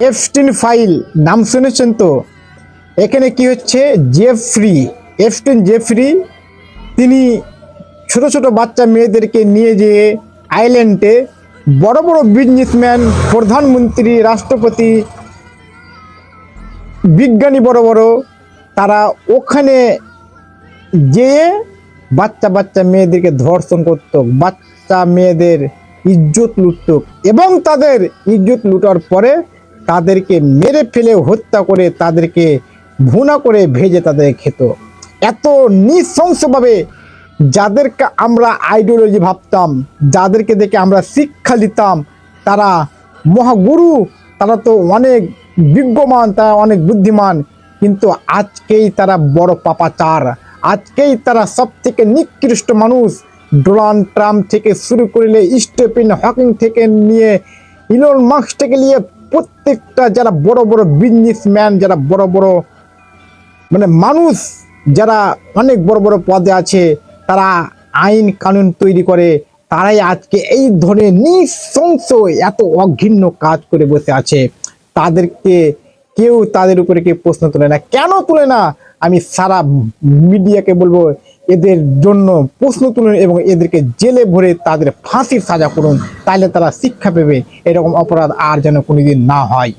Epstein file নাম শুনেছেন তো? এখানে কি হচ্ছে, জেফরি তিনি ছোট ছোট বাচ্চা মেয়েদেরকে নিয়ে যেয়ে আইল্যান্ডে বড় বড় বিজনেসম্যান, প্রধানমন্ত্রী, রাষ্ট্রপতি, বিজ্ঞানী বড় বড়, তারা ওখানে যেয়ে বাচ্চা বাচ্চা মেয়েদেরকে ধর্ষণ করত, বাচ্চা মেয়েদের ইজ্জত লুটত এবং তাদের ইজ্জত লুটার পরে তাদেরকে মেরে ফেলে হত্যা করে তাদেরকে ভুনা করে ভেজে তাদের খেত। এত নৃশংসভাবে যাদেরকে আমরা আইডিওলজি ভাবতাম, যাদেরকে দেখে আমরা শিক্ষা নিতাম, তারা মহাগুরু, তারা তো অনেক বিজ্ঞমান, তারা অনেক বুদ্ধিমান, কিন্তু আজকেই তারা বড় পাপাচার, আজকেই তারা সব থেকে নিকৃষ্ট মানুষ। ডোনাল্ড ট্রাম্প থেকে শুরু করলে স্টিফেন হকিং থেকে নিয়ে ইলন মাস্ক থেকে নিয়ে প্রত্যেকটা যারা বড় বড় বিজনেসম্যান, যারা বড় বড় মানে মানুষ, যারা অনেক বড় বড় পদে আছে, তারা আইন কানুন তৈরি করে, তারাই আজকে এই ধরনের নৃশংস এত অঘৃণ্য কাজ করে বসে আছে। তাদেরকে কেউ, তাদের উপরে কেউ প্রশ্ন তোলে না। কেন তোলে না? আমি সারা মিডিয়াকে বলবো, এদের জন্য প্রশ্ন তুলুন এবং এদেরকে জেলে ভরে তাদের ফাঁসির সাজা করুন, তাহলে তারা শিক্ষা পাবে এরকম অপরাধ আর যেন কোনোদিন না হয়।